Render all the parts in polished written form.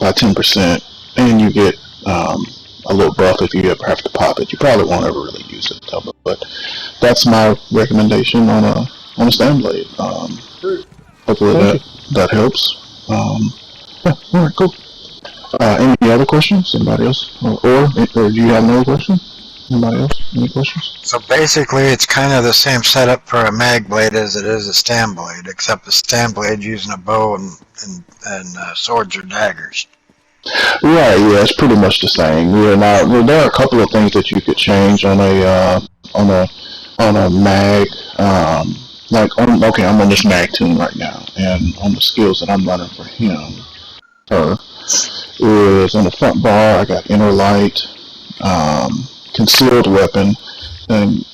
by 10%, and you get a little buff if you ever have to pop it. You probably won't ever really use it though, but that's my recommendation on a stand blade. Hopefully that helps. Yeah, all right, cool. Any other questions? Anybody else? Or do you have another question? Anybody else? Any questions? So basically, it's kind of the same setup for a mag blade as it is a stand blade, except the stand blade using a bow and swords or daggers. Right. Yeah, it's pretty much the same. Yeah. Now, there are a couple of things that you could change on a mag. I'm on this mag tune right now, and on the skills that I'm running for him, is on the front bar. I got inner light, concealed weapon, and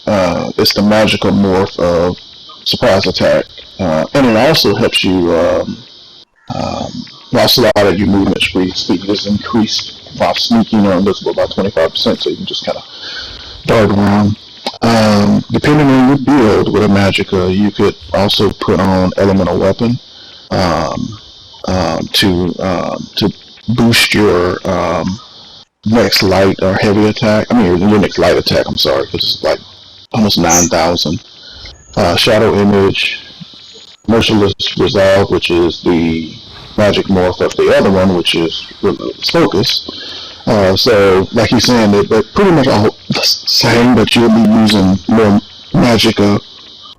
it's the magical morph of surprise attack, and it also helps you. While a lot of your movement speed is increased while sneaking or invisible by 25%, so you can just kind of dart around. Depending on your build with a magicka, you could also put on elemental weapon to boost your next light or heavy attack. I mean, your next light attack. I'm sorry, because it's like almost 9,000. Shadow image, merciless resolve, which is the magic morph of the other one, which is focus. So, like you're saying, they're pretty much all the same, but you'll be using more magicka,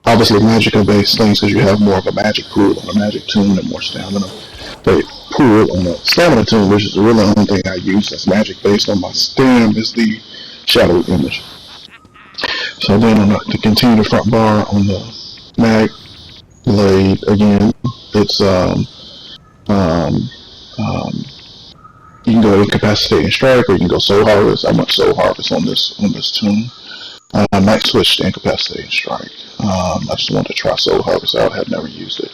obviously magicka-based things, because you have more of a magic pool on a magic tune and more stamina. But pool on a stamina tune, which is the really only thing I use that's magic-based on my stem, is the shadow image. So then, to continue the front bar on the mag blade, again, it's you can go incapacitating strike, or you can go soul harvest. I went soul harvest on this tune. I might switch to incapacitating strike. I just wanted to try soul harvest out. I had never used it.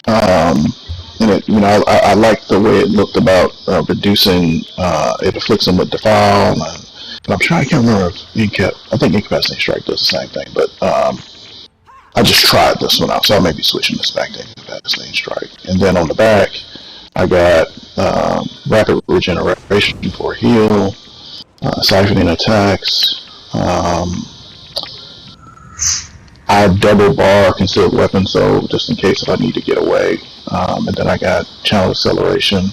And it, I like the way it looked about reducing. It afflicts them with defile. But I can't remember if I think incapacitating strike does the same thing. But I just tried this one out, so I may be switching this back to incapacitating strike. And then on the back, I got rapid regeneration for heal, siphoning attacks. I double bar concealed weapon, so just in case if I need to get away. And then I got channel acceleration.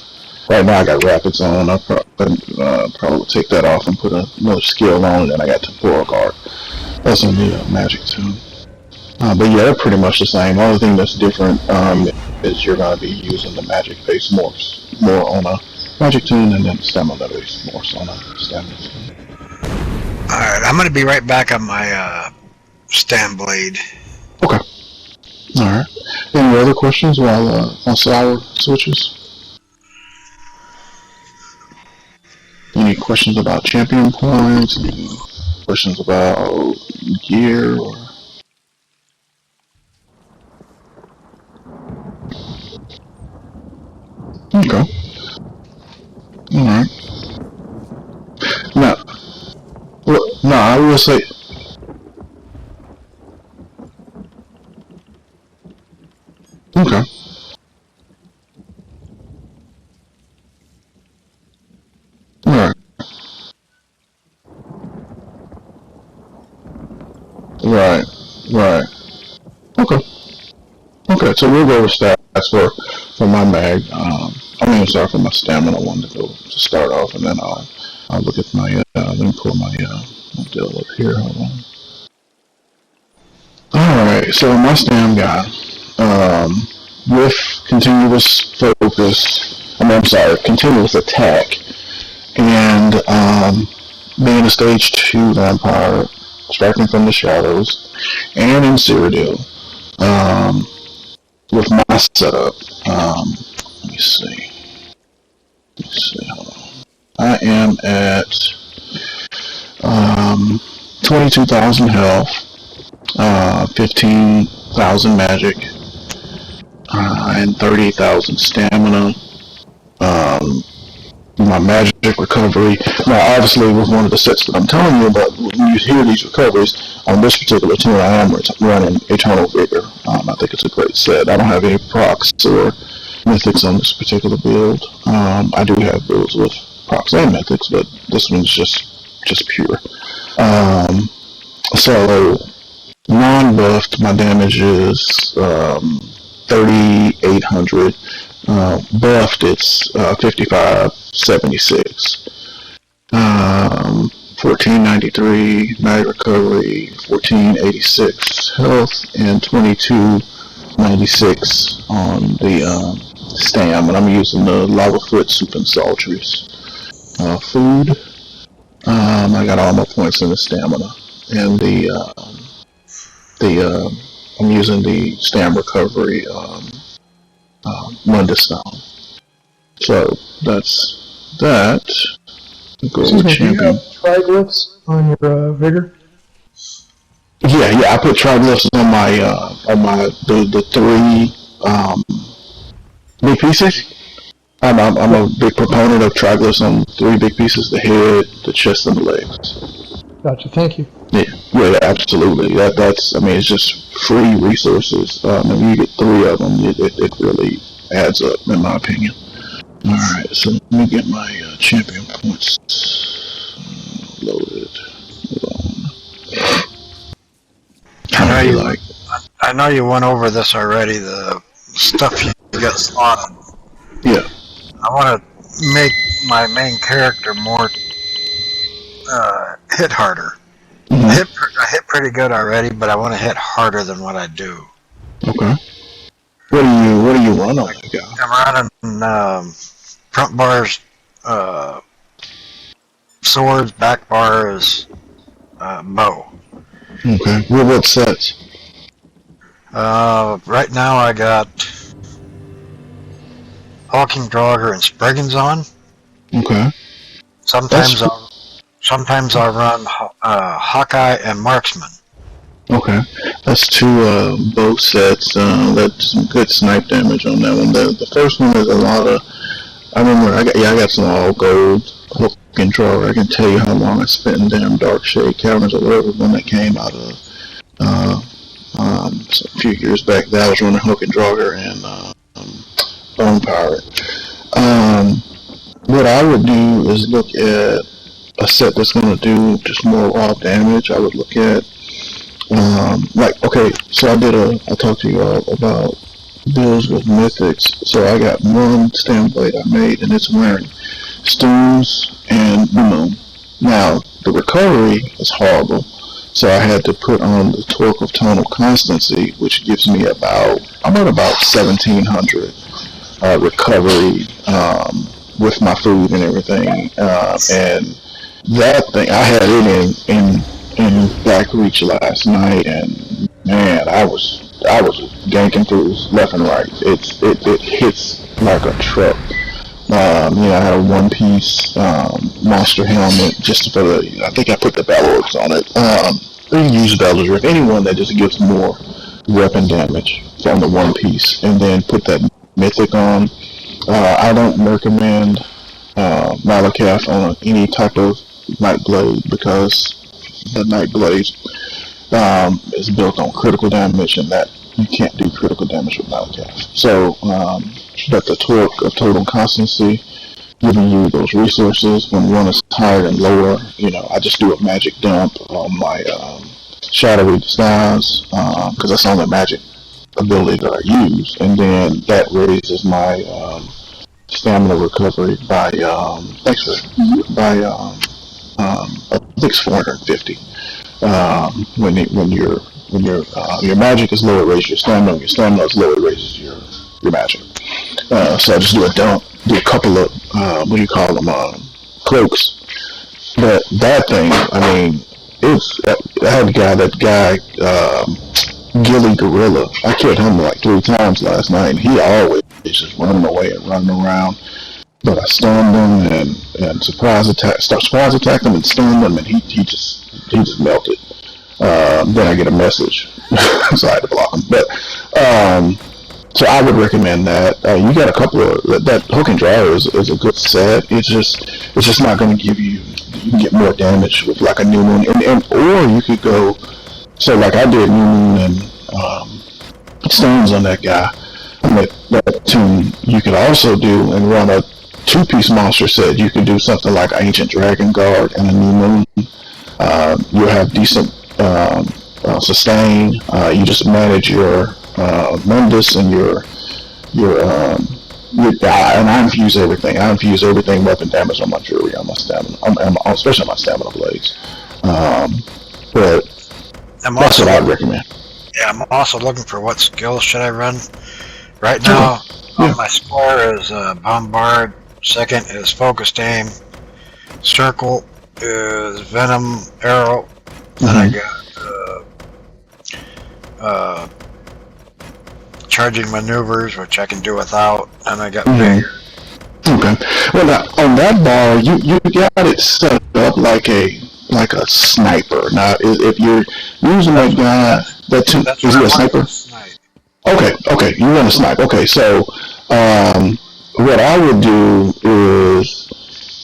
Right now I got rapid zone. I probably would take that off and put another skill on, and then I got temporal guard. That's on the magic tune. But yeah, they're pretty much the same. The only thing that's different is you're going to be using the magic-based morphs more on a magic tune, and then stamina-based morphs on a stamina tune. Alright, I'm going to be right back on my stand blade. Okay. Alright. Any other questions while Sour switches? Any questions about champion points? Any questions about gear? Or okay. Alright. No, I will say. Okay. Alright. Right. Okay, so we'll go with stats for my mag. For my stamina one to start off, and then I'll look at my let me pull my deal up here. Hold on. Alright, so my stam guy, with continuous focus, continuous attack, and being a stage 2 vampire, striking from the shadows, and in Cyrodiil, with my setup, let me see, hold on. I am at 22,000 health, 15,000 magic, and 30,000 stamina. My magic recovery. Now, obviously, with one of the sets that I'm telling you about, when you hear these recoveries, on this particular tune, I am running Eternal Vigor. I think it's a great set. I don't have any procs or mythics on this particular build. I do have builds with procs and mythics, but this one's just pure. So non-buffed, my damage is 3,800. Buffed, it's 5576. 1493 mag recovery, 1486 health, and 2296 on the stam. And I'm using the Lava Foot Soup and Saltries. Food, I got all my points in the stamina, and I'm using the stam recovery Wonder Stone. So that's that. Go Excuse me, do you champion. have triglyphs on your vigor? Yeah, I put triglyphs on the three big pieces. I'm a big proponent of triglyphs on 3 big pieces: the head, the chest, and the legs. Gotcha, thank you. Yeah, absolutely. That's I mean, it's just free resources. If you get 3 of them, it really adds up, in my opinion. All right, so let me get my champion points loaded. I know you went over this already. The stuff you got slotted. Yeah. I want to make my main character more hit harder. Mm-hmm. I hit pretty good already, but I want to hit harder than what I do. Okay. What do you run on that guy? I'm running front bars, swords, back bars, bow. Okay. What sets? Right now I got Hawking Draugr and Spriggans on. Okay. Sometimes I'll run Hawkeye and Marksman. Okay. That's 2 bow sets. That's some good snipe damage on that one. The first one is a lot of. I remember I got some all gold Hawking Draugr. I can tell you how long I spent in damn Dark Shade Caverns or whatever when that came out of. A few years back, that I was running Hawking Draugr and Bone Pirate. What I would do is look at a set that's going to do just more raw damage. I would look at okay, so I talked to you all about builds with mythics. So I got one stem blade I made, and it's wearing Stones and the Moon. Now the recovery is horrible, so I had to put on the Torque of Tonal Constancy, which gives me about 1,700 recovery with my food and everything, and that thing I had it in Black Reach last night, and man, I was ganking through left and right. It hits like a truck. I had a 1-piece monster helmet just for the. I think I put the bellows on it. You can use bellows or anyone that just gives more weapon damage from the 1-piece, and then put that mythic on. I don't recommend Malakath on any type of Night Blade because the Night Blade is built on critical damage, and that you can't do critical damage with Malakath. So, but the Torque of Total Constancy, giving you those resources when one is higher and lower, I just do a magic dump on my Shadowy Disguise, because that's the only magic ability that I use, and then that raises my stamina recovery by I think it's 450. When your magic is low, it raises your stamina. When your stamina is low, it raises your magic. So I just do a dump, do a couple of cloaks. But that thing, I mean, I had that guy Gilly Gorilla. I killed him like 3 times last night, and he always just running away and running around. But I stunned him and surprise attacked him and stunned him, and he just melted. Then I get a message, so I had to block him. But so I would recommend that. You got a couple of that Hawking Draugr is a good set. It's just not going to give you. You can get more damage with like a New Moon, and or you could go. So like I did New Moon and stones on that guy. that tune, you could also do and run a two-piece monster set. You could do something like Ancient Dragon Guard and a New Moon. You'll have decent sustain. You just manage your Mundus and your and I infuse everything. I infuse everything weapon damage on my jewelry, on my stamina, especially on my stamina blades. But that's what I'd recommend. Yeah, I'm also looking for what skills should I run. Right now, my score is Bombard. Second is Focused Aim. Circle is Venom Arrow. Then I got Charging Maneuvers, which I can do without, and I got Vigor. Okay. Well, now, on that bar, you got it set up like a sniper. Now, if you're using that guy, is he a sniper? Okay, you want to snipe. Okay, so what I would do is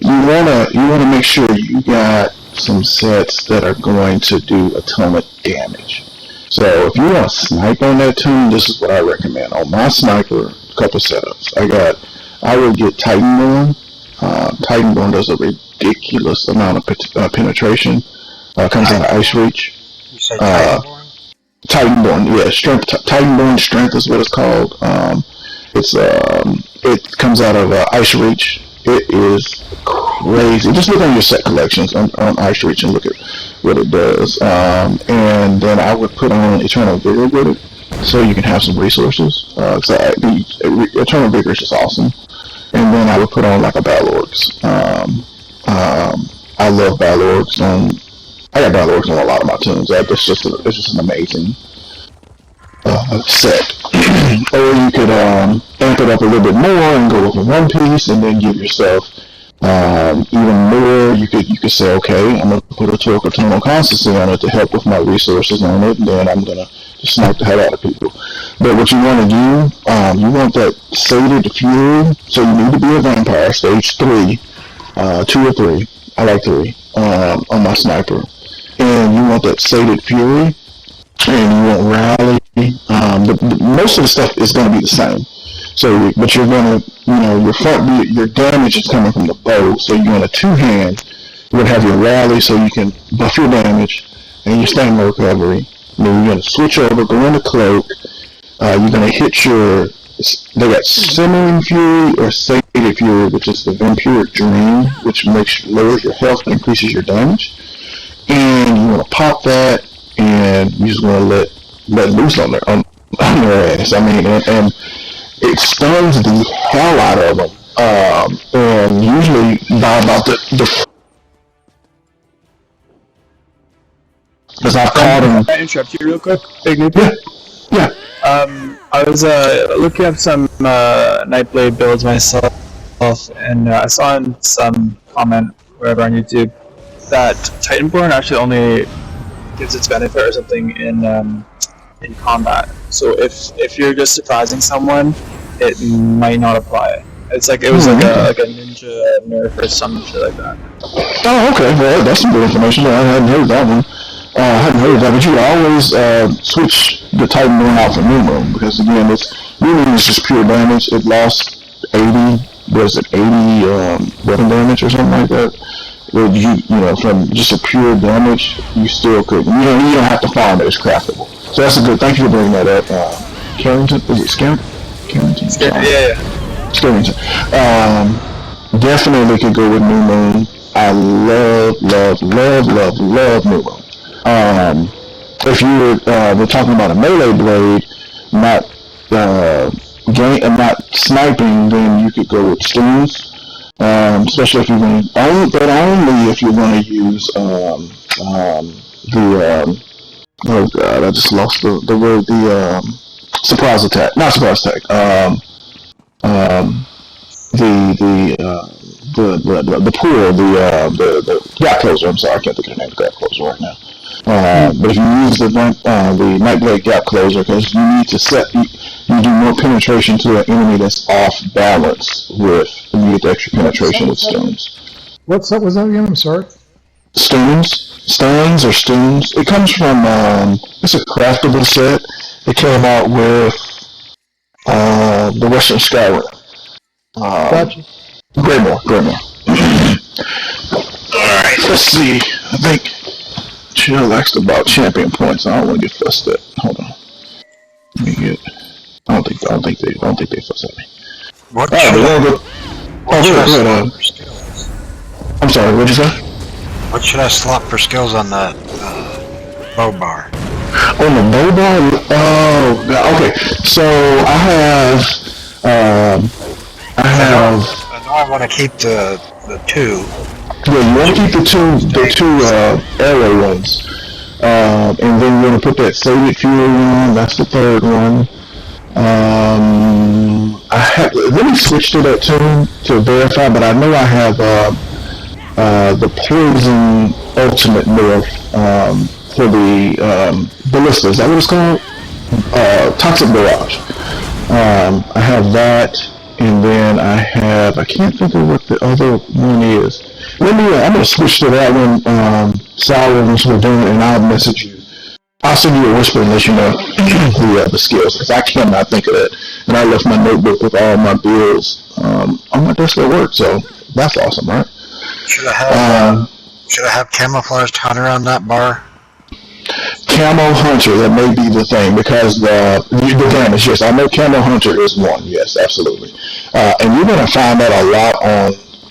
you wanna make sure you got some sets that are going to do a ton of damage. So if you want to snipe on that tune, this is what I recommend. On my sniper, a couple setups. I would get Titanborn. Titanborn does a ridiculous amount of penetration. Comes out of Ice Reach. You say Titanborn? Titanborn, yeah, strength. Titanborn strength is what it's called. It comes out of Ice Reach. It is crazy. Just look on your set collections on Ice Reach and look at what it does. And then I would put on Eternal Vigor with it, so you can have some resources. Eternal Vigor is just awesome. And then I would put on like a Balorgs. I love Balorgs. I got Balorgs on a lot of my tunes. It's just an amazing set. Or you could amp it up a little bit more and go with a one piece, and then give yourself even more. You could say, okay, I'm gonna put a Torque Eternal Constancy on it to help with my resources on it, and then I'm gonna just snipe the hell out of people. But what you want to do, you want that Sated Fury. So you need to be a vampire, stage 3, 2 or 3. I like 3 on my sniper. And you want that Sated Fury, and you want Rally. Most of the stuff is going to be the same. So, but you're going to, your damage is coming from the bow. So you're going to two-hand. You're going to have your Rally, so you can buff your damage and your stamina recovery. And then you're going to switch over, go into Cloak. You're going to hit they got Simmering Fury or Sated Fury, which is the Vampiric Dream, which lowers your health and increases your damage. And you want to pop that, and you just want to let loose on their ass. I mean, and it stuns the hell out of them. And usually by about the because I've caught him. Can I interrupt you real quick? Big noob? Yeah. I was looking up some Nightblade builds myself, and I saw in some comment wherever on YouTube that Titanborn actually only gives its benefit or something in combat. So if you're just surprising someone, it might not apply. It's like it was like a ninja nerf or some shit like that. Oh, okay. Well, that's some good information. I hadn't heard that one. But you would always switch the Titanborn out for New Moon, because again, New Moon is just pure damage. It lost 80 weapon damage or something like that. From just a pure damage, you still could. You don't have to farm it. It's craftable. So that's a good. Thank you for bringing that up. Carrington, is it Carrington? Yeah. Carrington. Definitely could go with New Moon. I love New Moon. If you were talking about a melee blade, not sniping, then you could go with stuns. Especially if you're going but only if you're going to use oh god, I just lost the word. The surprise attack, not surprise attack. The pool, the gap closer. I'm sorry, I can't think of the name of the gap closer right now. But if you use the Nightblade gap closer, because you need to you do more penetration to an enemy that's off balance with, and you get the extra penetration with stuns. What set was that again? I'm sorry. Stuns or stuns. It comes from it's a craftable set. It came out with The Western Skyward. Gotcha. Greymore. Alright, let's see. I think Chill asked about champion points. I don't want to get fussed at. Hold on. Let me get. I don't think they fuss at me. What Alright, should we're gonna go. what should I slot Good. for skills? I'm sorry. What'd you say? What should I slot for skills on the bow bar? On the bow bar? Oh, okay. So I have. I know I want to keep the two. Yeah, you want to keep the two arrow ones, and then you want to put that Sated Fury one. That's the third one. Let me switch to that tune to verify, but I know I have the Poison Ultimate Morph for the Ballista. Is that what it's called? Toxic Barrage. I have that, and then I can't think of what the other one is. I'm gonna switch to that one, Sour, once we're doing it, and I'll message you. I'll send you a whisper and let you know the skills, because I cannot think of it. And I left my notebook with all my bills on my desk at work, so that's awesome, right? Should I have Camouflaged Hunter on that bar? Camo Hunter, that may be the thing, because the damage, yes, I know Camo Hunter is one, yes, absolutely. And you're going to find that a lot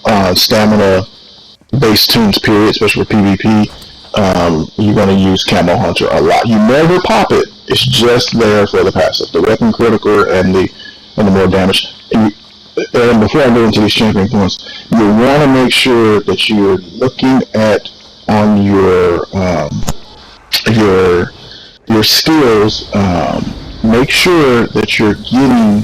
on stamina-based tunes, period, especially for PvP. You're going to use Camo Hunter a lot. You never pop it. It's just there for the passive, the weapon critical and the more damage. And before I go into these champion points, you want to make sure that you're looking at on your skills. Make sure that you're getting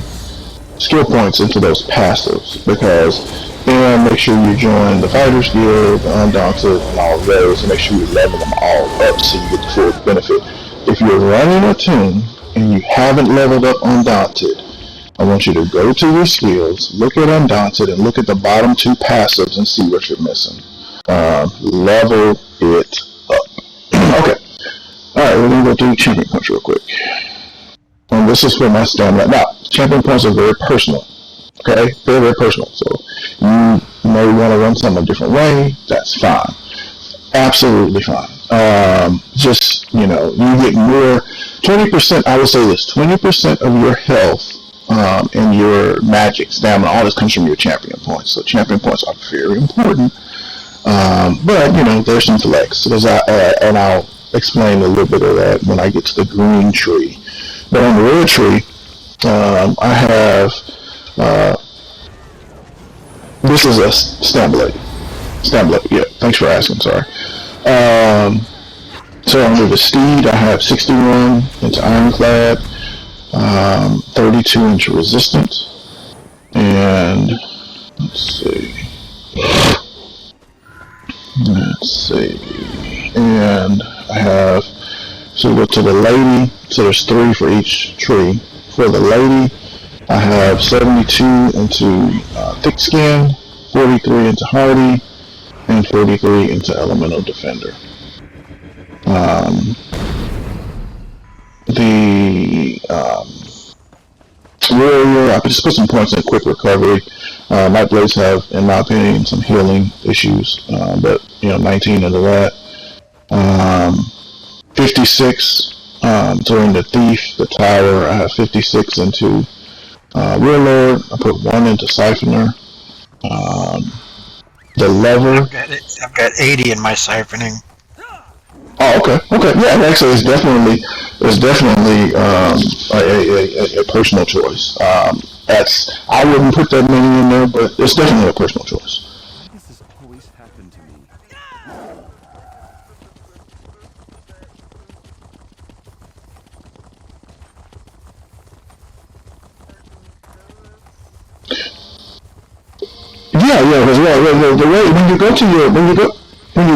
skill points into those passives, because then make sure you join the Fighters Guild, the Undaunted, and all of those, and make sure you level them all up so you get the full benefit. If you're running a tune and you haven't leveled up Undaunted, I want you to go to your skills, look at Undaunted, and look at the bottom two passives and see what you're missing. Level it up. Okay. Alright, we're going to go through champion points real quick. And this is for my stamina. Now, champion points are very personal. Okay? Very, very personal. So, you may want to run something a different way. That's fine. Absolutely fine. Just, you get more. 20%, I would say this, 20% of your health and your magic, stamina, all this comes from your champion points. So, champion points are very important. But, there's some flex. And I'll explain a little bit of that when I get to the green tree. But on the red tree, I have, this is a Stamblade, yeah, thanks for asking, sorry. So under the Steed, I have 61 into Ironclad, 32 into Resistance, and let's see, and I have, so go to the Lady, so there's 3 for each tree. For the Lady, I have 72 into Thick Skin, 43 into Hardy, and 43 into Elemental Defender. The Warrior, I just put some points in Quick Recovery. Nightblades have, in my opinion, some healing issues, but 19 into that. 56 during the Thief, the Tower, I have 56 into Warlord. I put 1 into Siphoner. The Lever. I've got 80 in my siphoning. Oh, okay. Yeah, actually, it's definitely a personal choice. I wouldn't put that many in there, but it's definitely a personal choice. Why does this always happen to me? Yeah, because the way when you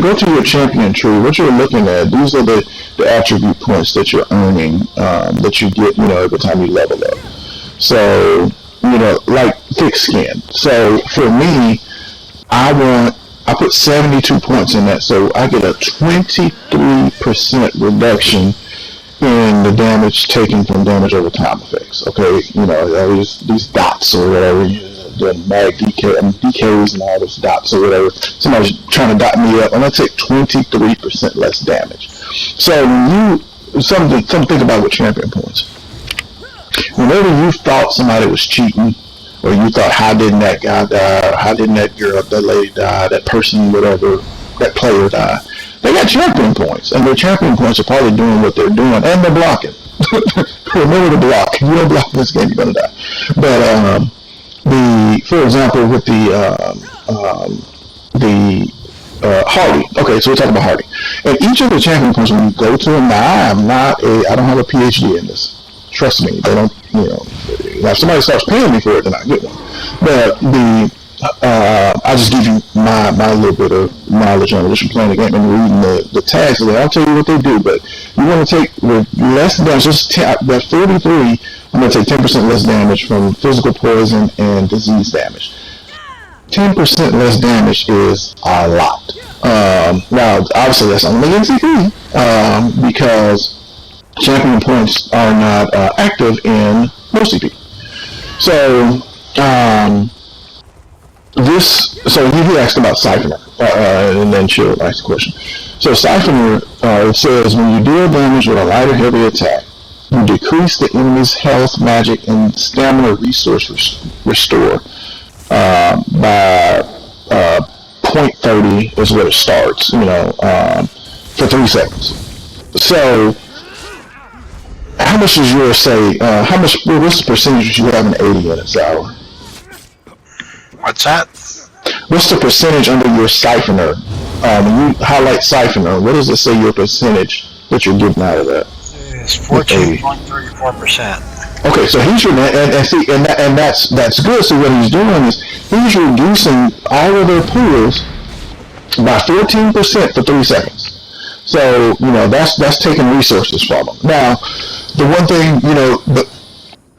go to your champion tree, what you're looking at, these are the attribute points that you're earning, that you get, every time you level up. So, like Thick Skin. So for me, I put 72 points in that, so I get a 23% reduction in the damage taken from damage over time effects. Okay, you know, these dots or whatever, the mag DKs and all those dots or whatever. Somebody's trying to dot me up, and I take 23% less damage. So when you something think about with champion points. Whenever you thought somebody was cheating, or you thought, how didn't that guy die, how didn't that girl, that lady die, that person, whatever, that player die, they got champion points, and their champion points are probably doing what they're doing, and they're blocking. Remember to block. If you don't block in this game, you're gonna die. But for example, with Hardy. Okay, so we're talking about Hardy. And each of the champion points, when you go to them, now I don't have a PhD in this. Trust me, they don't, you know, if somebody starts paying me for it, then I get one. But I just give you my little bit of knowledge on it, just playing the game and reading the tags. I'll tell you what they do, but you want to take less damage, just that 43, I'm going to take 10% less damage from physical poison and disease damage. 10% less damage is a lot. Now, obviously, that's only NCP, because champion points are not active in most CP. So, so he asked about Siphoner, and then Chill asked the question. So Siphoner, it says, when you deal damage with a light or heavy attack, you decrease the enemy's health, magic, and stamina resource restore by 0.30 is what it starts, you know, for 3 seconds. So, how much is yours say, what's the percentage you have in 80 minutes hour? What's that? What's the percentage under your Siphoner? When you highlight Siphoner, what does it say your percentage that you're getting out of that? It's 14.34%. Okay, so he's and that's good. So what he's doing is he's reducing all of their pools by 14% for 3 seconds. So, you know, that's taking resources from them. Now, the one thing, you know,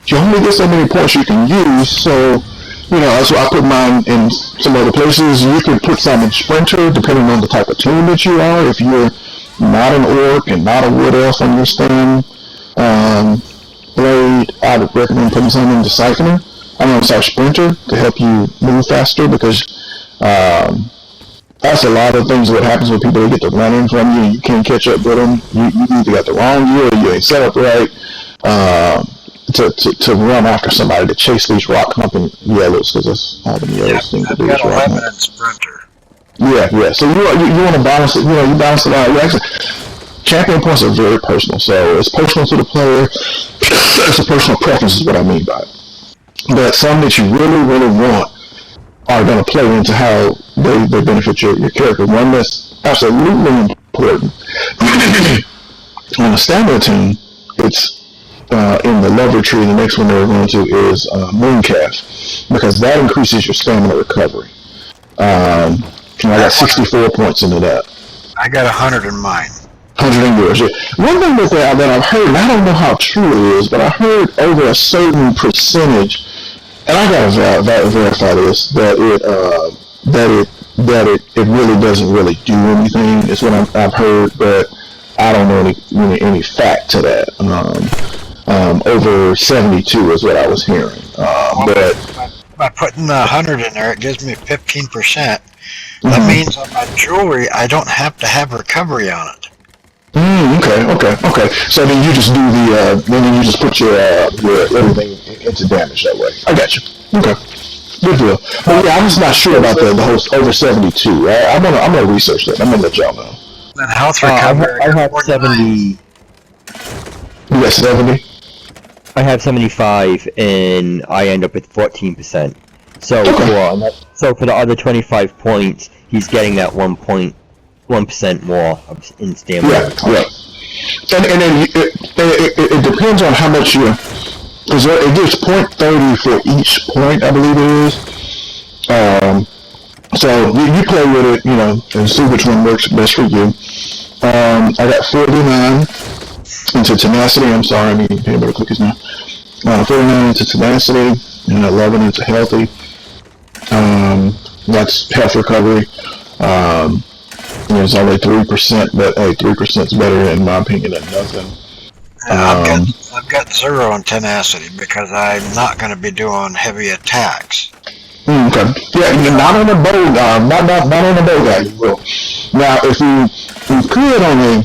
you only get so many points you can use, so, you know, that's why I put mine in some other places. You can put some in Sprinter, depending on the type of team that you are. If you're not an orc and not a wood elf on your stem blade, I would recommend putting some into Siphoner. Sprinter to help you move faster, because that's a lot of things what happens when people get to running from you and you can't catch up with them. You either got the wrong gear or you ain't set up right to run after somebody, to chase these rock humping yellows, because that's how the yellows seem to do. I've got 11 in Sprinter. Yeah. So you want to balance it. You know, you balance it out. You actually, champion points are very personal. So it's personal to the player. It's a personal preference, is what I mean by it. But some that you really, really want are going to play into how they benefit your character. One that's absolutely important. On a standard team, it's in the lever tree. The next one they're going to is Mooncalf, because that increases your stamina recovery. I got 64 points into that. I got 100 in mine. 100 in yours. Yeah. One thing that I've heard, and I don't know how true it is, but I heard over a certain percentage, and I gotta verify this, that it really doesn't really do anything. Is what I've heard, but I don't know any fact to that. Over 72 is what I was hearing. But by putting 100 in there, it gives me 15%. That means on my jewelry, I don't have to have recovery on it. Okay. So then you just do then you just put your everything into damage that way. I got you. Okay. Good deal. But yeah, I'm just not sure about the whole over 72. I'm gonna research that. I'm gonna let y'all know. Then health recovery. I have 70. You got 70? I have 75, and I end up with 14%. So okay. For the other 25 points, he's getting that 1% more in stamina. Yeah. And then it depends on how much you. It gives 0.30 for each point, I believe it is. So you play with it, you know, and see which one works best for you. I got 49 into tenacity. I'm sorry, I mean, peanut butter cookies now. 49 into tenacity, and 11 into healthy. That's health recovery. It's only 3%, but hey, 3% is better in my opinion than nothing. I've got 0 in tenacity because I'm not going to be doing heavy attacks. Okay. Yeah, not on the bow, not on the bow guy. You will. Now, if you could on a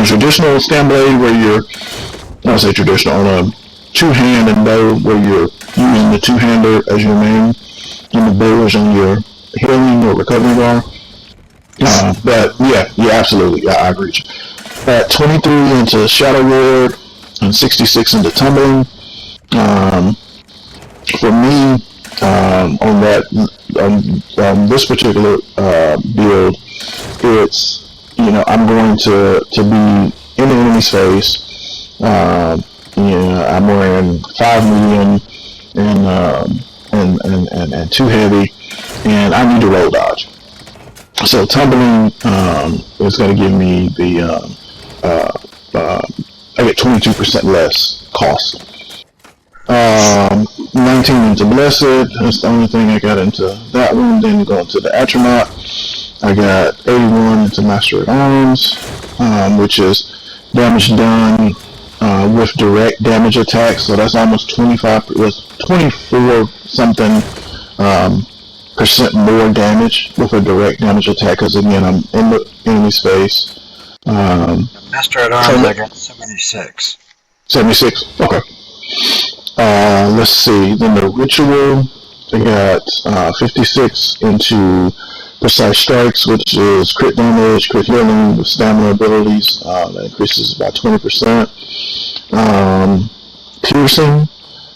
traditional stem blade where you're, I say traditional, on a two-hand and bow where you're using the two-hander as your main, and the bow is on your healing or recovery bar. But yeah, absolutely, I agree. At 23 into Shadow Ward and 66 into Tumbling. For me, on this particular build, it's I'm going to be in the enemy's face. I'm wearing 5 medium and 2 heavy, and I need to roll dodge. So tumbling is going to give me the I get 22% less cost. 19 into Blessed, that's the only thing I got into that one. Then go into the Atronach, I got 81 into Master at Arms, which is damage done with direct damage attacks, so that's almost 24 something percent more damage with a direct damage attack, because again, I'm in the enemy's face. Master at Arms, I got 76. 76, okay. Let's see, then the Ritual, I got 56 into Precise Strikes, which is crit damage, crit healing with stamina abilities, that increases by 20%. Piercing,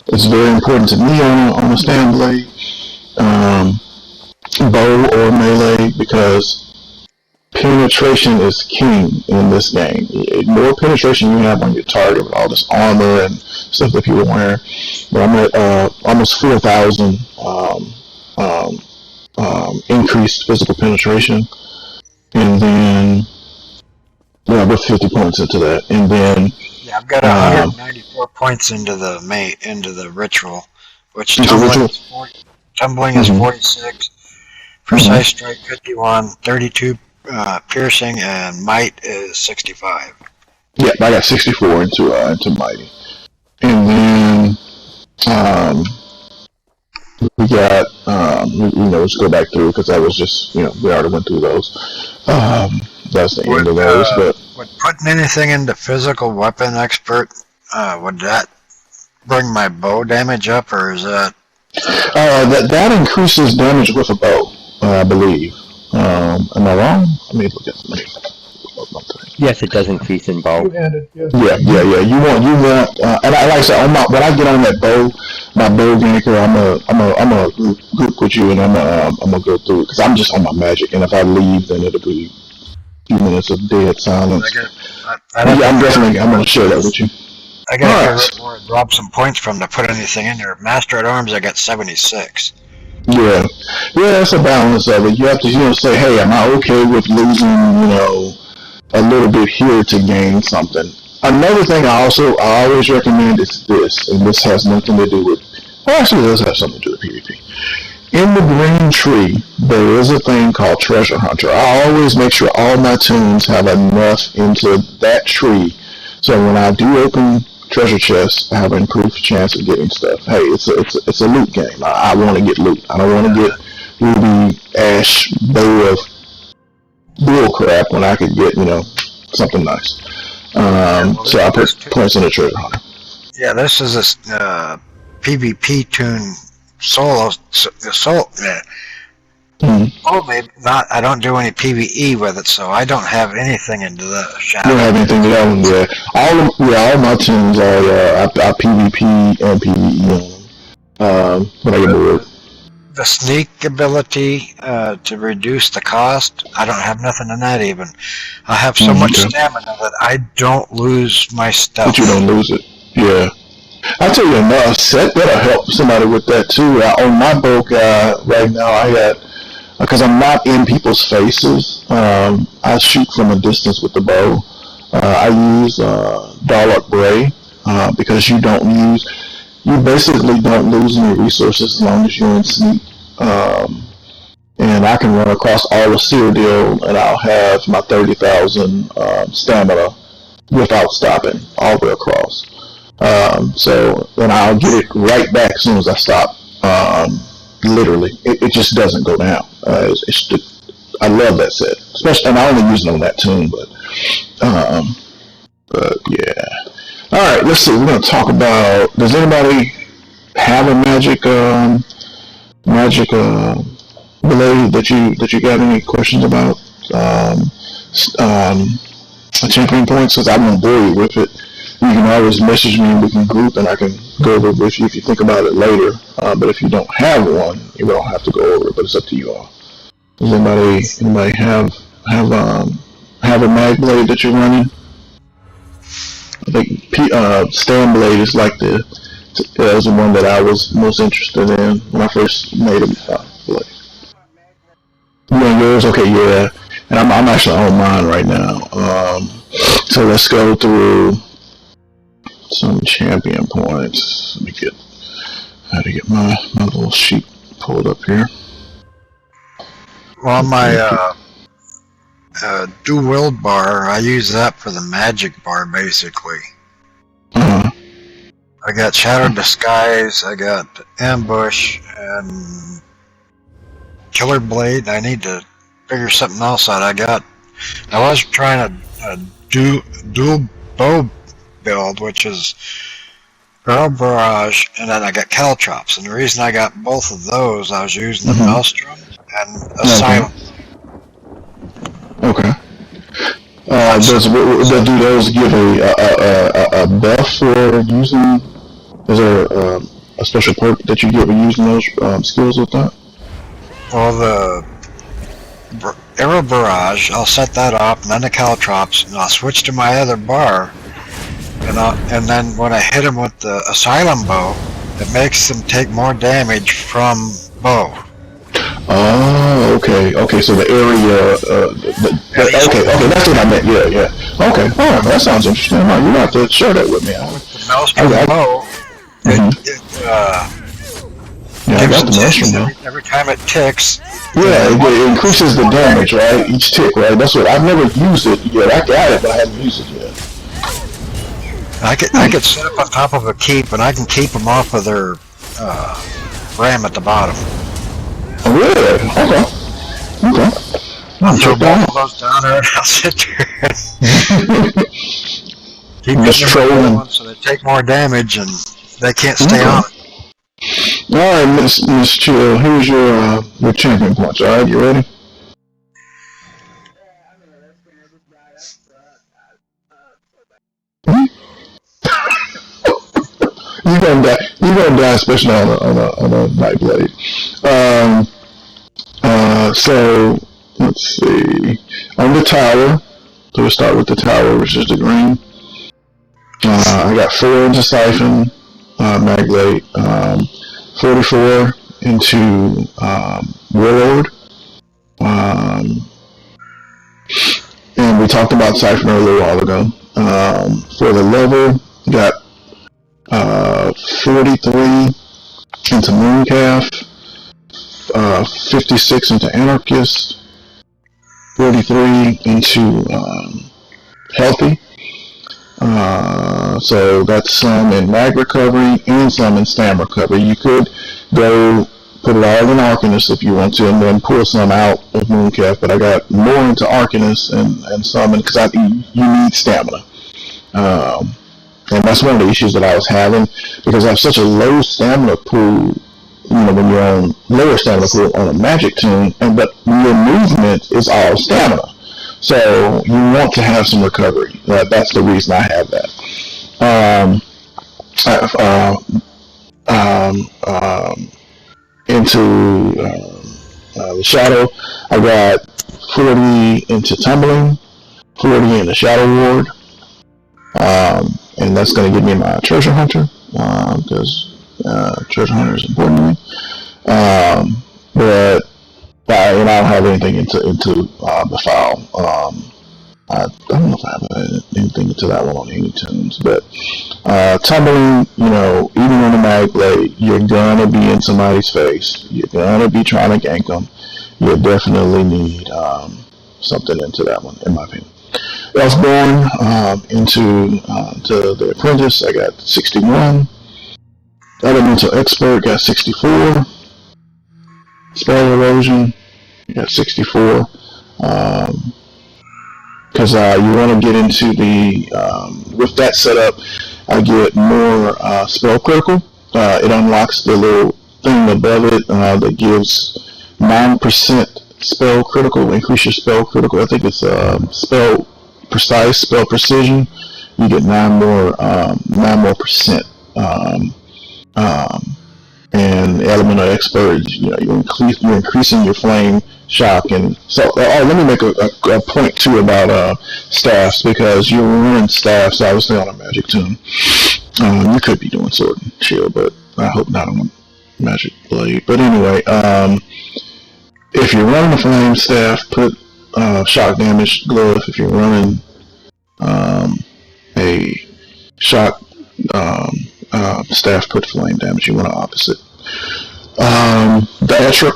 it's very important to me on a stand blade, bow or melee, because penetration is king in this game. The more penetration you have on your target with all this armor and stuff that people wear, but I'm at almost 4,000 increased physical penetration, and then with 50 points into that, and then I've got 194 points into the Ritual, which tumbling is 46, Precise Strike 51, 32 piercing, and might is 65. Yeah, I got 64 into mighty, and then we got let's go back through, because that was just we already went through those. That's the end of those. But would putting anything into physical weapon expert, would that bring my bow damage up, or is that? That increases damage with a bow, I believe. Am I wrong? Let me look at my thing. Yes, it does increase in bow. Yeah. You want, and like I said, when I get on that bow, my bow ganker, I'm a group with you, and I'm gonna go through it, because I'm just on my magic, and if I leave, then it'll be a few minutes of dead silence. I'm gonna share that with you. I gotta figure out where to drop some points from to put anything in there. Master at Arms, I got 76. Yeah, that's a balance of it. You have to, say, hey, am I okay with losing, a little bit here to gain something? Another thing I always recommend is this, and this has nothing to do with, well, actually it does have something to do with PvP. In the green tree, there is a thing called Treasure Hunter. I always make sure all my tunes have enough into that tree, so when I do open treasure chests, I have an improved chance of getting stuff. Hey, it's a loot game. I want to get loot. I don't want to get ruby, ash, bow of bull crap when I could get something nice. So I put points in the treasure hunter. Yeah, this is a PvP tune solo. Oh, maybe not. I don't do any PvE with it, so I don't have anything into the shadow. You don't have anything to that one, all my tunes are I PvP and PvE on them. When I get bored. The sneak ability to reduce the cost, I don't have nothing in that even. I have so much stamina that I don't lose my stuff. But you don't lose it. Yeah. I'll tell you a set that'll help somebody with that too. On my bow guy right now, I got, because I'm not in people's faces, I shoot from a distance with the bow. I use Darlock Bray, because you basically don't lose any resources as long as you're in sneak. And I can run across all the Cyrodiil, and I'll have my 30,000 stamina without stopping all the way across. So then I'll get it right back as soon as I stop. Literally, it just doesn't go down. I love that set, especially, and I only use it on that tune, but yeah. All right, let's see. We're gonna talk about. Does anybody have a magic blade that you got any questions about? Champion points, because I'm gonna bore you with it. You can always message me and we can group and I can go over it with you if you think about it later. But if you don't have one, you don't have to go over it, but it's up to you all. Does anybody have a mag blade that you're running? I think Stan blade is like was the one that I was most interested in when I first made a blade. You want yours? Okay, yeah. And I'm actually on mine right now. So let's go through some champion points. Let me get my little sheet pulled up here. Well, my dual-wield bar, I use that for the magic bar, basically. I got Shadow Disguise, I got Ambush, and Killer Blade. I need to figure something else out. I was trying a dual bow build, which is Barrel Barrage, and then I got Caltrops. And the reason I got both of those, I was using the Maelstrom and Asylum. Okay. Do those give a buff for using? Is there a special perk that you get with using those skills with that? Well, the Arrow Barrage, I'll set that up, and then the Caltrops, and I'll switch to my other bar, and then when I hit them with the Asylum Bow, it makes them take more damage from bow. Oh, okay, so the area, okay, that's what I meant, yeah. Okay, alright, that sounds interesting. You have to share that with me. With the Maelstrom bow, I got the Maelstrom bow. Every time it ticks. Yeah, it increases the damage, right? Each tick, right? That's what, I've never used it yet. I got it, but I haven't used it yet. I could set up on top of a keep, and I can keep them off of their ram at the bottom. Oh, really? Okay. I'll throw both of those down there, and I'll sit there. Keep just trolling, so they take more damage, and they can't stay on it. Alright, Miss Chill, here's your champion points, alright? You ready? You're gonna die, especially on a night blade. So let's see. On the tower, so we'll start with the tower, which is the green. I got 4 into Siphon, mag blade, 44 into Warlord. And we talked about Siphon a little while ago. For the level, got 43 into Mooncalf, 56 into Anarchist, 43 into Healthy. So that's some in mag recovery and some in stam recovery. You could go put it all in Arcanist if you want to, and then pull some out of Mooncalf. But I got more into Arcanist and some, because you need stamina. And that's one of the issues that I was having, because I have such a low stamina pool. When you're on lower stamina pool on a magic tune, but your movement is all stamina. So you want to have some recovery. That's the reason I have that. Into the Shadow, I got 40 into Tumbling, 40 into Shadow Ward, and that's going to give me my Treasure Hunter, because Treasure Hunter is important to me. But I don't have anything into the file. I don't know if I have anything into that one on any tunes, but Tumbling, even on the mag blade, you're gonna be in somebody's face. You're gonna be trying to gank them. You definitely need something into that one, in my opinion. I was born into to the apprentice. I got 61. Elemental expert got 64. Spell erosion got 64. Because you want to get into the with that setup, I get more spell critical. It unlocks the little thing above it that gives 9% spell critical, increase your spell critical. I think it's spell precise, spell precision. You get 9 more percent. And elemental expert, you're increasing your flame shock. And so, let me make a point too about staffs, because you're running staffs obviously on a magic tune. You could be doing sword and shield, but I hope not on a magic blade. But anyway, if you're running a flame staff, put shock damage glove. If you're running a shock staff, put flame damage. You want to opposite. The extra.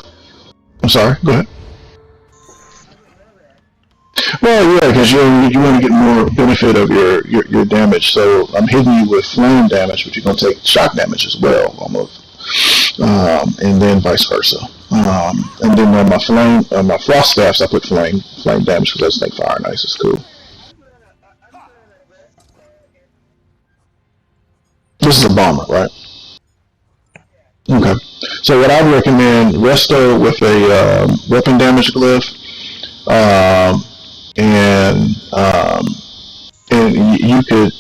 I'm sorry. Go ahead. Well, yeah, because you want to get more benefit of your damage. So I'm hitting you with flame damage, but you're going to take shock damage as well, almost. And then vice versa. And then on my frost staffs, I put flame damage because I just think fire and ice is cool. This is a bomber, right? Okay. So what I would recommend, resto with a weapon damage glyph, and you could.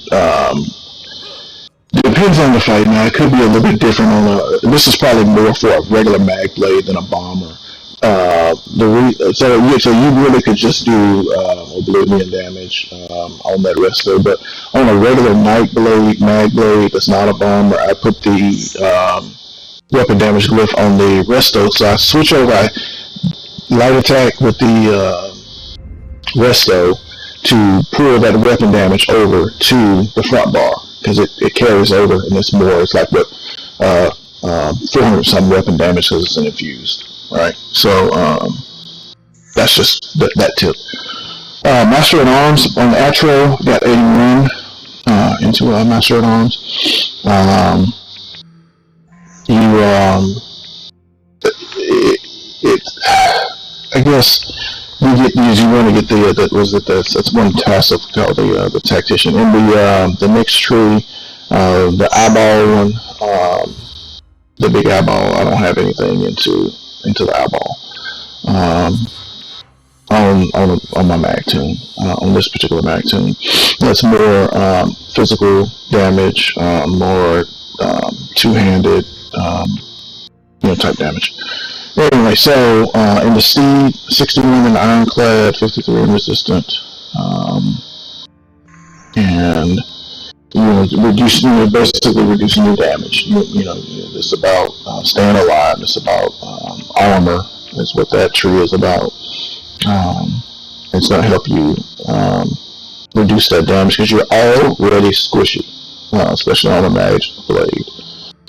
Depends on the fight. Now it could be a little bit different on a. This is probably more for a regular mag blade than a bomber. So you really could just do oblivion damage on that resto, but on a regular mag blade that's not a bomber, I put the weapon damage glyph on the resto. So I switch over, I light attack with the resto to pull that weapon damage over to the front bar, because it carries over, and it's like what 400 some weapon damage because it's an infused. Right, so that's just that tip. Master at Arms on the Atro got 81 into Master at Arms. I guess you want to get that's one task called the Tactician, and the next tree, the eyeball one, the big eyeball. I don't have anything into the eyeball on my mag tune, on this particular mag tune. That's more physical damage, more two-handed type damage. Anyway, so in the Steed, 61 in Ironclad, 53 in Resistant, and basically reducing your damage. It's about staying alive. It's about armor. Is what that tree is about. It's going to help you reduce that damage because you're already squishy, especially on a mage blade.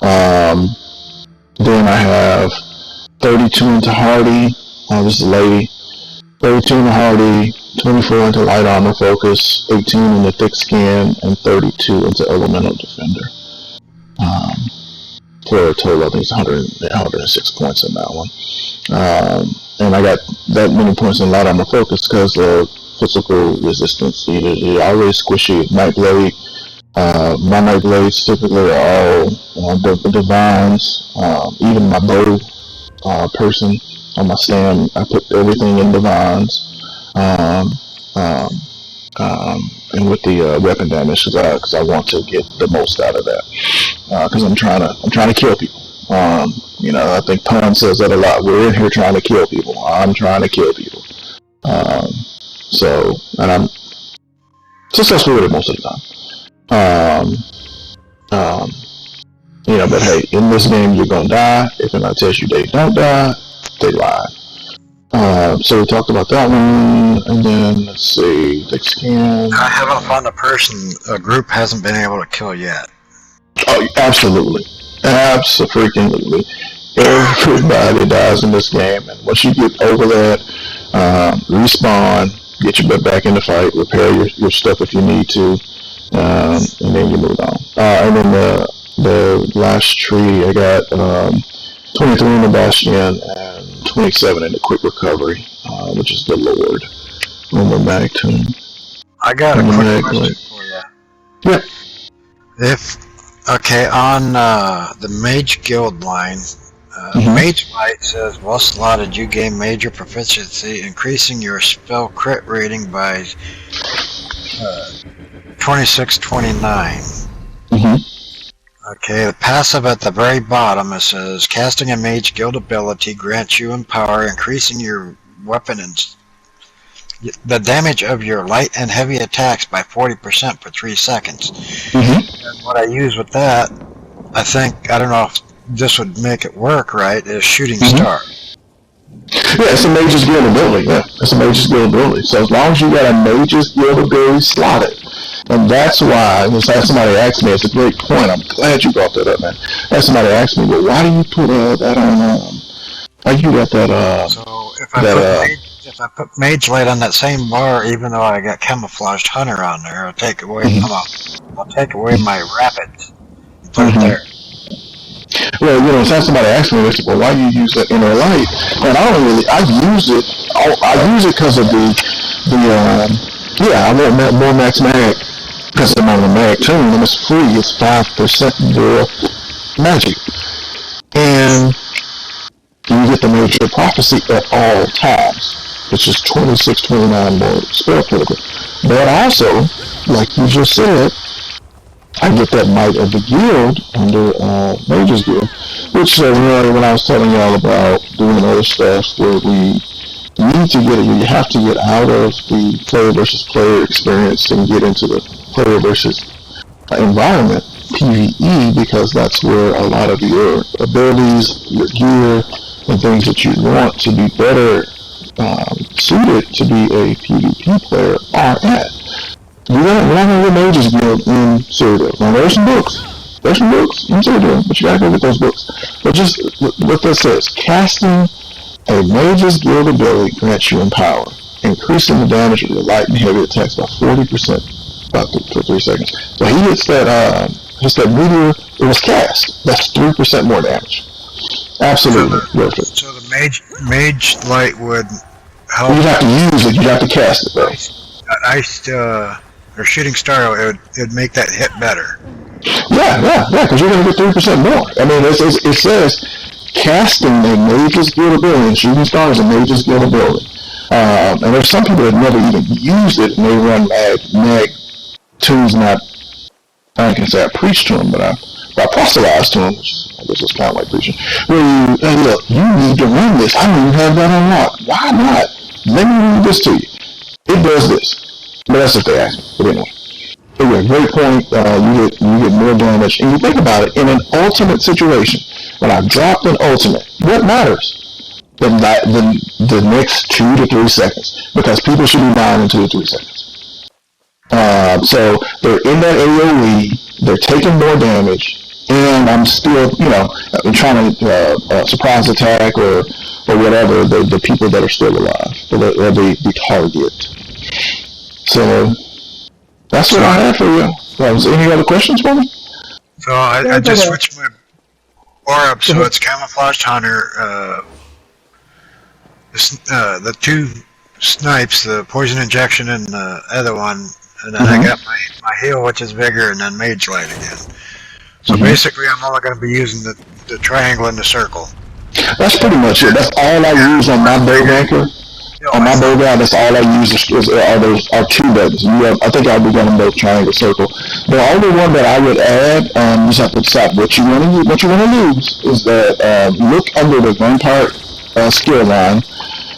Then I have 32 into hardy. This is a lady. 32 into hardy, 24 into light armor focus, 18 into thick skin, and 32 into elemental defender. For a total, I think it's 106 points in that one. And I got that many points in light armor focus because of physical resistance. You're already squishy. Nightblade. My Nightblades typically are all divines. Even my bow person on my stand, I put everything in divines. And with the weapon damage, because I want to get the most out of that. Because I'm trying to kill people. I think Pun says that a lot. We're in here trying to kill people. I'm trying to kill people. And I'm successful with it most of the time. But hey, in this game you're gonna die. If anybody tells you they don't die, they lie. So we talked about that one, and then let's see, thick skin. I haven't found a group hasn't been able to kill yet. Oh, absolutely. Absolutely. Everybody dies in this game, and once you get over that, respawn, get your butt back in the fight, repair your stuff if you need to, and then you move on. And then the last tree, I got 23 in the Bastion and 27 in the Quick Recovery, which is the Lord. On the mag tune. I got a quick question for you. Yeah. On the Mage Guild line, Mage Light says, well slotted, you gain major proficiency, increasing your spell crit rating by 2629. Okay, the passive at the very bottom, it says, casting a Mage Guild ability grants you empower, increasing your weapon and the damage of your light and heavy attacks by 40% for 3 seconds. And what I use with that, I don't know if this would make it work right, is Shooting Star. Yeah, it's a Mage's Guild ability. Yeah, it's a Mage's Guild ability. So as long as you got a Mage's Guild ability slotted, and that's why, somebody asked me, it's a great point, I'm glad you brought that up, man. As somebody asked me, well, why do you put that on, why you got that, so if I put Mage Light on that same bar, even though I got Camouflaged Hunter on there, I'll take away my Rapids and put it there. Well, somebody asked me, well, why do you use that inner light? And I use it because of I want more max mag, because I'm on the mag tune, and it's free, it's 5% more magic. And you get the Major Prophecy at all times, which is 2629 more spell critical. But also, like you just said, I get that Might of the Guild under Mage's Guild, which when I was telling y'all about doing other stuff where we need to you have to get out of the player versus player experience and get into the player versus environment, PvE, because that's where a lot of your abilities, your gear, and things that you want to be better suited to be a PvP player are at. We're not going to get Mage's Guild in Cyrodiil. Now, there's some books in Cyrodiil, but you gotta go get those books. But just what that says, casting a Mage's Guild ability grants you empower, increasing the damage of your light and heavy attacks by 40%, about for 3 seconds. So he hits that meteor, it was cast. That's 3% more damage. Absolutely worth it. So the Mage Light would help. You'd have to use it, you'd have to cast it though. Or Shooting Star, it would make that hit better. Yeah, because you're going to get 3% more. I mean, it says casting a Mage's Guild ability, and Shooting Star is a Mage's Guild ability. And there's some people that never even used it, and they run mag tunes. Not, I can say I preach to them, but I proselytize to them, which I guess it's kind of like preaching. Where you need to run this. I don't even have that unlocked. Why not? Let me read this to you. It does this. But that's if they ask me. But anyway, great point. You get more damage. And you think about it, in an ultimate situation, when I dropped an ultimate, what matters? The next 2 to 3 seconds. Because people should be dying in 2 to 3 seconds. So they're in that AoE, they're taking more damage, and I'm still, I'm trying to surprise attack or whatever the people that are still alive, or the target. So that's what I have for you. Was there any other questions for me? So I just switched my bar up, so it's Camouflaged Hunter. The 2 snipes, the poison injection and the other one, and then I got my heal, which is bigger, and then Mage Light again. So basically, I'm only going to be using the triangle and the circle. That's pretty much it. That's all I use on my bow anchor. On my bow guy, that's all I use are 2 buttons. I think I'll be running both triangle, circle. The only one that I would add, you just have to decide what you want to use, is that look under the vampire skill line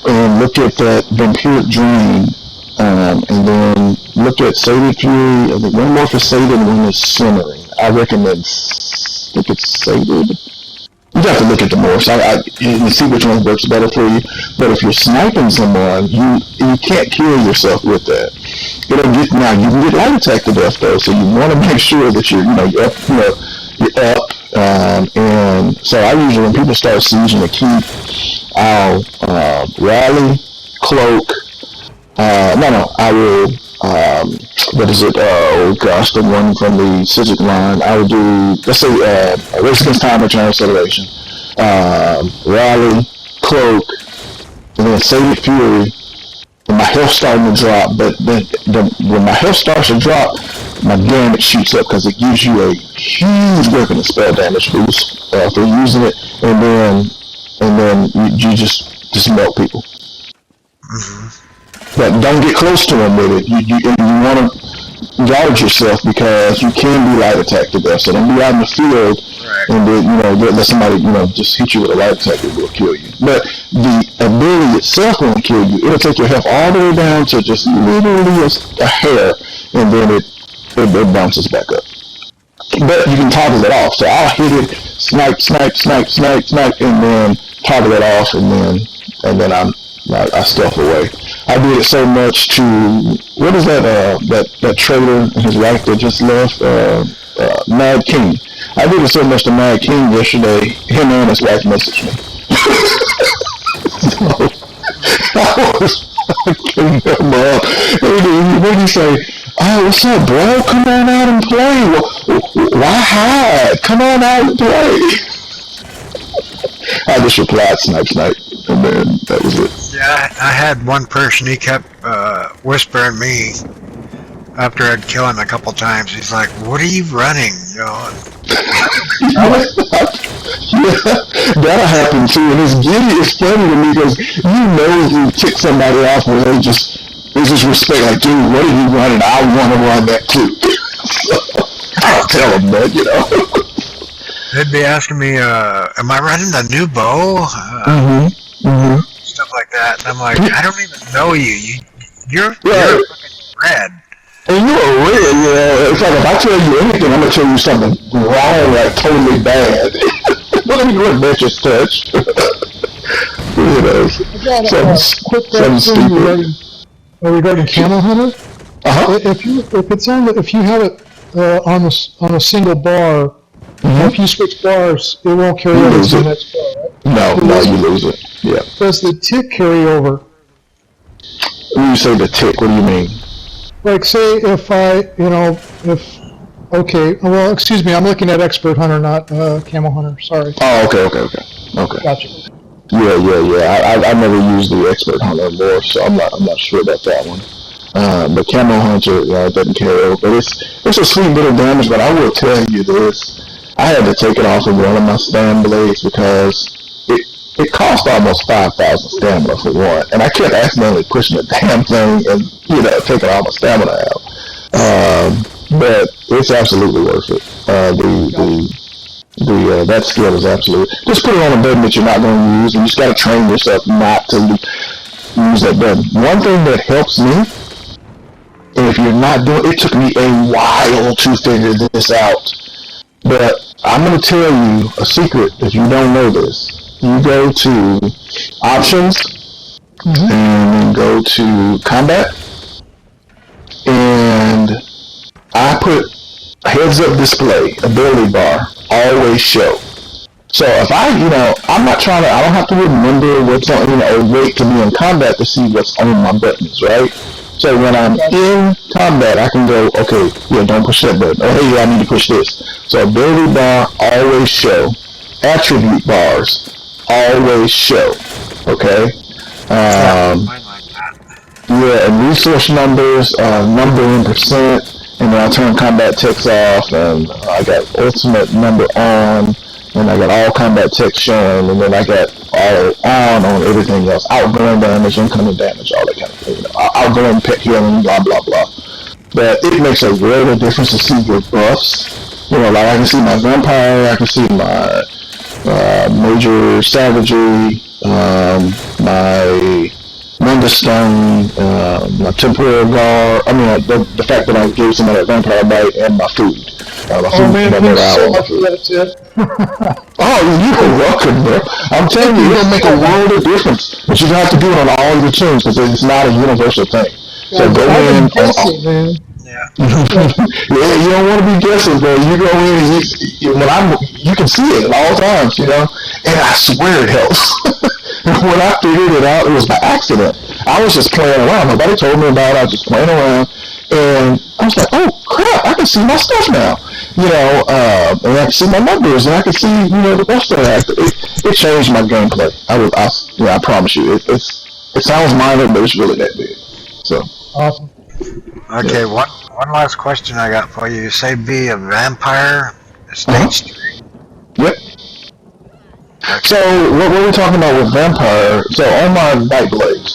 and look at that vampiric dream, and then look at Sated Fury. I think one more for Sated and one is Simmering. I recommend look at Sated. You have to look at the more, so and see which one works better for you. But if you're sniping someone, you can't kill yourself with that. You can get light attack to death though, so you want to make sure that you're up. And so I usually, when people start sieging a keep, I'll rally, cloak, No, I will, what is it, oh gosh, the one from the Civic line, I will do, let's say, Race Against Time Return Acceleration, Rally, Cloak, and then Sated Fury, and my health starting to drop, but when my health starts to drop, my damage shoots up because it gives you a huge weapon and spell damage boost for using it, and then you just melt people. Mm-hmm. But don't get close to them with it. You want to guard yourself because you can be light attacked to death. So don't be out in the field and then, let somebody, just hit you with a light attack that will kill you. But the ability itself won't kill you. It'll take your health all the way down to just literally a hair, and then it bounces back up. But you can toggle it off. So I'll hit it, snipe, and then toggle it off, and then I stealth away. I did it so much to, what is that traitor and his wife that just left, Mad King. I did it so much to Mad King yesterday, him and his wife messaged me. So, I was fucking him up. What did he say? Oh, what's up, bro? Come on out and play. Why hide? Come on out and play. I just replied, snipe, and then that was it. Yeah, I had one person, he kept whispering me after I'd kill him a couple times. He's like, what are you running? Yeah, that'll happen too. And it's funny to me because you tick somebody off where they just respect, like, dude, what are you running? I want to run that too. So, I'll tell them that, They'd be asking me, am I running the new bow? Stuff like that. And I'm like, I don't even know you. You're fucking red. And you're red, It's like if I tell you anything, I'm going to tell you something wrong, like totally bad. What are you going to just touch? I got a quick question regarding Camo Hunter. If you have it on a single bar, if you switch bars, it won't carry over to the next bar, right? No, you lose it. Yeah. Does the tick carry over? When you say the tick, what do you mean? Like, say excuse me, I'm looking at Expert Hunter, not Camo Hunter, sorry. Oh, okay. Gotcha. Yeah. I never used the Expert Hunter more, so I'm not sure about that one. But Camo Hunter doesn't carry over. But it's a sweet bit of damage, but I will tell you this. I had to take it off of one of my stam blades because it cost almost 5,000 stamina for one, and I kept accidentally pushing the damn thing and taking all my stamina out. But it's absolutely worth it. That skill is absolute. Just put it on a button that you're not going to use, and you just got to train yourself not to use that button. One thing that helps me, and if you're not doing, it took me a while to figure this out. But I'm going to tell you a secret if you don't know this. You go to options, and then go to combat, and I put heads up display, ability bar, always show. So if I don't have to remember what's on, or wait to be in combat to see what's on my buttons, right? So when I'm in combat, I can go, okay, don't push that button. Oh, hey, I need to push this. So ability bar, always show. Attribute bars, always show. Okay? And resource numbers, number and percent, and then I turn combat text off, and I got ultimate number on, and I got all combat text showing, and then I got all on everything else. Outgoing damage, incoming damage, all that kind of thing. Outgoing pet healing, blah, blah, blah. But it makes a world of difference to see your buffs. Like I can see my vampire, I can see my major savagery, my Wonderstone, my temporal guard. The fact that I gave somebody a vampire bite and my food. Thanks so much for that tip. Oh, you're welcome, bro. I'm telling you, it'll make a world of difference. But you have to do it on all your tunes because it's not a universal thing. So go in. Man. Yeah. Yeah, you don't want to be guessing, bro. You go in and you can see it at all times, and I swear it helps. When I figured it out, it was by accident. I was just playing around. Nobody told me about it. I was just playing around. And I was like, oh, crap, I can see my stuff now. And I can see my numbers, and I can see, the rest of that. It changed my gameplay. I promise you. It sounds minor, but it's really that big. So. Awesome. Okay, yeah. One last question I got for you. You say be a vampire, stage 3? Yep. So what we're talking about with vampire, so on my Night Blades,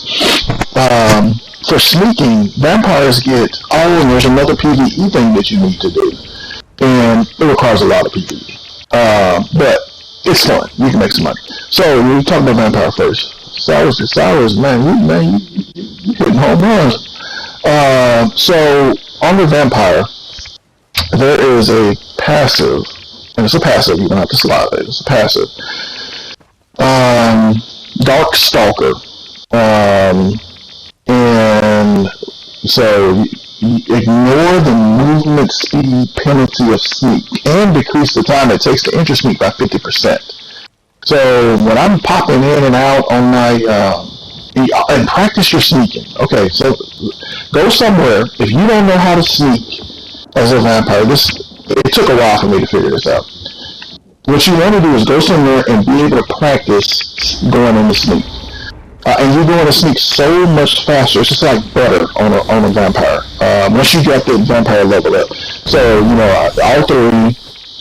for sneaking, vampires get, and there's another PvE thing that you need to do. And it requires a lot of PvE. But it's fun. You can make some money. So we're talking about vampire first. Cyrus, man, you hitting home runs. So on the vampire, there is a passive, and it's a passive, you don't have to slide it, it's a passive. Dark Stalker. And so ignore the movement speed penalty of sneak and decrease the time it takes to enter sneak by 50%. So when I'm popping in and out on my, and practice your sneaking. Okay, so go somewhere. If you don't know how to sneak as a vampire, it took a while for me to figure this out. What you want to do is go somewhere and be able to practice going in the sneak. And you're going to sneak so much faster. It's just like butter on a vampire. Once you get the vampire level up. So, R3,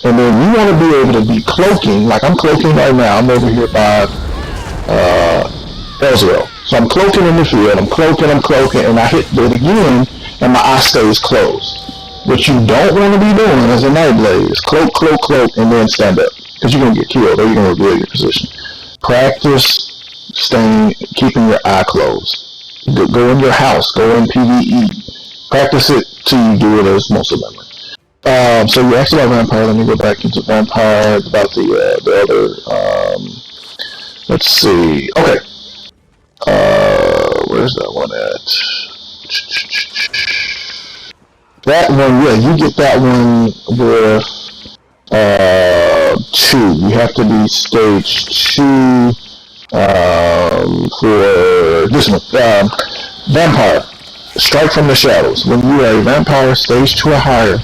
and then you want to be able to be cloaking, like I'm cloaking right now. I'm over here by Ezreal. So I'm cloaking in the field, I'm cloaking, and I hit it again, and my eye stays closed. What you don't want to be doing as a Nightblade is cloak, and then stand up. Because you're going to get killed, or you're going to reveal your position. Practice keeping your eye closed. Go in your house, go in PvE. Practice it till you do it as muscle memory. So you asked about vampire, let me go back into vampire, about the other, let's see, okay. Where's that one at? That one, yeah, you get that one with 2. You have to be stage 2 for this one. Vampire, strike from the shadows. When you are a vampire stage 2 or higher,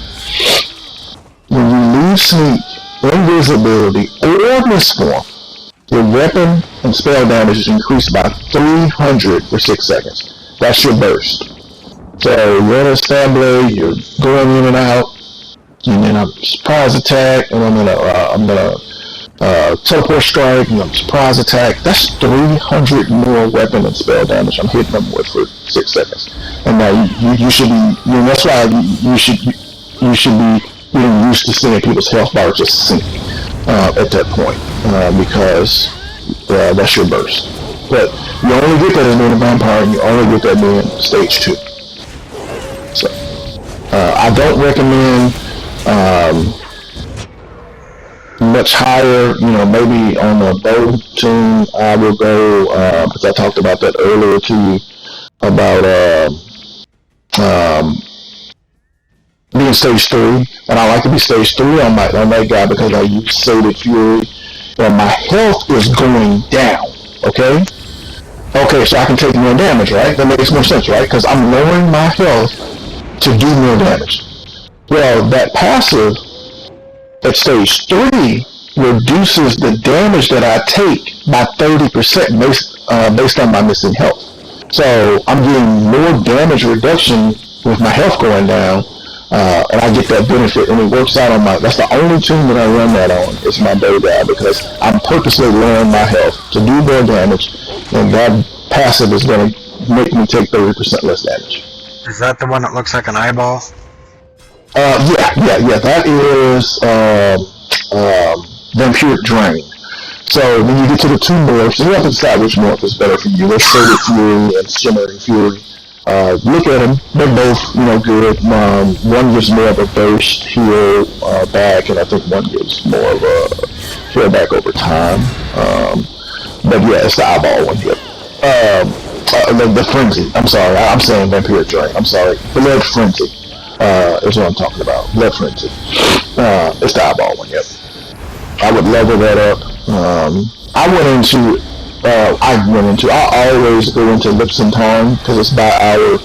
when you lose sneak, invisibility, or misform, your weapon and spell damage is increased by 300 for 6 seconds. That's your burst. So you're in a stab blade, you're going in and out, and then a surprise attack, and I'm gonna teleport strike, and a surprise attack. That's 300 more weapon and spell damage I'm hitting them with for 6 seconds. And now you should be, that's why you should be getting used to seeing people's health bar just sink at that point, because that's your burst. But you only get that as being a vampire, and you only get that being stage 2. So I don't recommend much higher, maybe on the bow tune I will go, because I talked about that earlier to you, about being stage 3, and I like to be stage 3 on that guy because I use Sated Fury, and my health is going down, okay? Okay, so I can take more damage, right? That makes more sense, right? Because I'm lowering my health to do more damage. Well, that passive at stage 3 reduces the damage that I take by 30% based on my missing health. So I'm getting more damage reduction with my health going down, and I get that benefit, and it works out on that's the only tune that I run that on, is my bow guy, because I'm purposely lowering my health to do more damage, and that passive is going to make me take 30% less damage. Is that the one that looks like an eyeball? Yeah, that is Vampiric Drain. So when you get to the 2 morphs, you have to decide which morph is better for you. There's Sated Fury and Shimmering Fury. Look at them. They're both, good. One gives more of a burst, heal back, and I think one gives more of a heal back over time. But yeah, it's the eyeball one here. The Frenzy. I'm sorry. I'm saying Vampiric Drain. I'm sorry. Blood Frenzy is what I'm talking about. Blood Frenzy. It's the eyeball one, yep. I would level that up. I went into I went into. I always go into Lipson Tarn because it's by our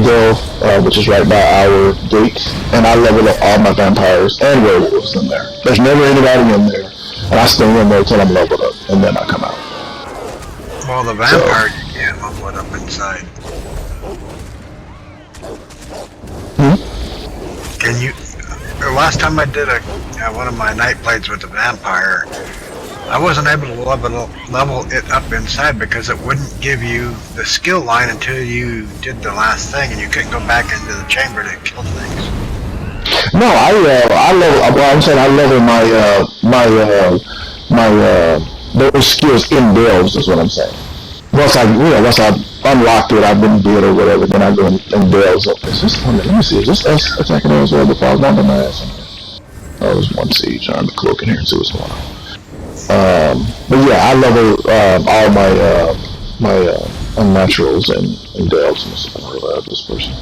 guild, which is right by our gate, and I level up all my vampires and werewolves in there. There's never anybody in there, and I stay in there until I'm leveled up, and then I come out. Well, the vampire you can't level it up inside. Can you? The last time I did one of my night blades with the vampire, I wasn't able to level it up inside because it wouldn't give you the skill line until you did the last thing, and you couldn't go back into the chamber to kill things. No, I level. Well, I'm saying I level those skills in builds is what I'm saying. Once I unlocked it, I've been build or whatever, then I go and builds up. Is this one? Let me see. Is this us attacking as well? Before I was wondering my ass. Oh, there's one siege. I'm gonna cloak in here and see what's going on. But yeah, I level all my unnaturals and delves and stuff. This person.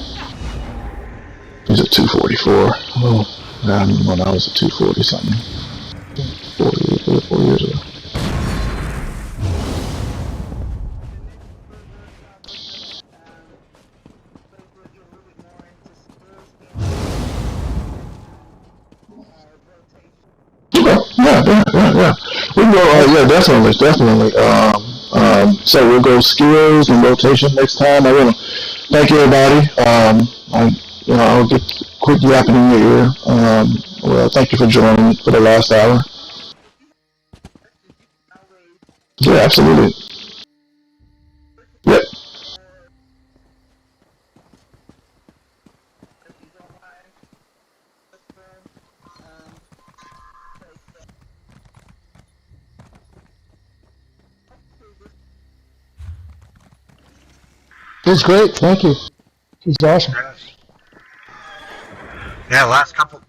He's at 244. Oh, when I was at 240 something. 4 years ago. Yeah. We can go, definitely. So we'll go skills and rotation next time. I want to thank everybody. I'll get quick yapping in your ear. Well, thank you for joining for the last hour. Yeah, absolutely. Yep. It's great, thank you. She's awesome. Yeah, last couple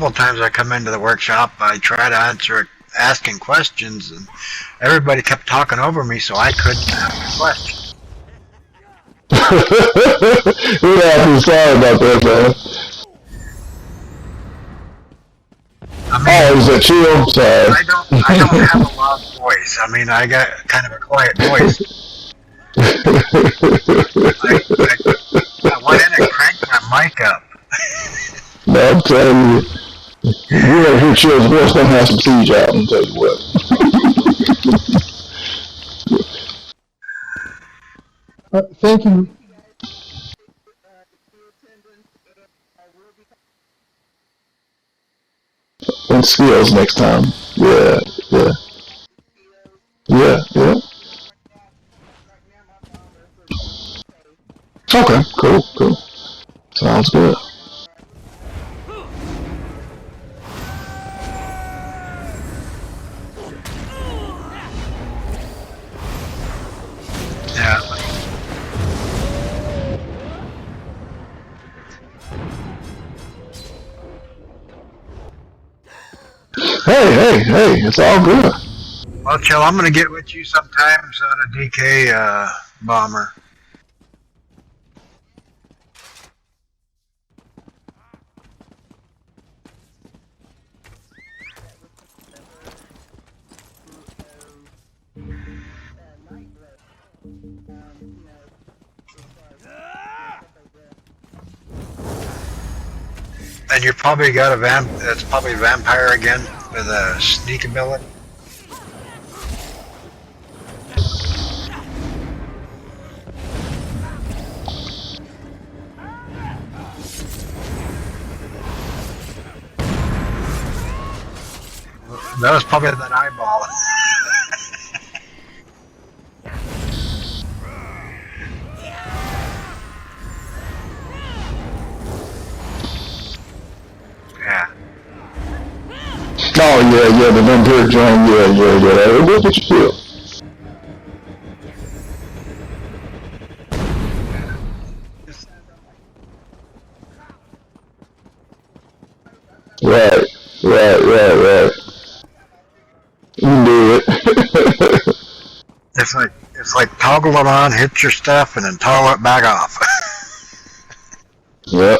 of times I come into the workshop, I try to answer asking questions, and everybody kept talking over me, so I couldn't ask a question. Yeah, I'm sorry about that, man. I mean, is it chill? Sorry. I don't have a loud voice. I mean, I got kind of a quiet voice. I went in and cranked my mic up. No, I'm telling you, you ever hear Chill's voice, don't have some siege out, I'll tell you what. Thank you. And skills next time. Yeah. Okay, cool. Sounds good. Yeah. Hey, it's all good. Well, Chill, I'm gonna get with you sometimes on a DK bomber. And you probably got that's probably a vampire again with a sneak ability. That was probably that eyeball. Yeah. Oh, yeah, the vampire joint, yeah. We'll get you killed. Right. You can do it. It's like toggle it on, hit your stuff, and then toggle it back off. Yep.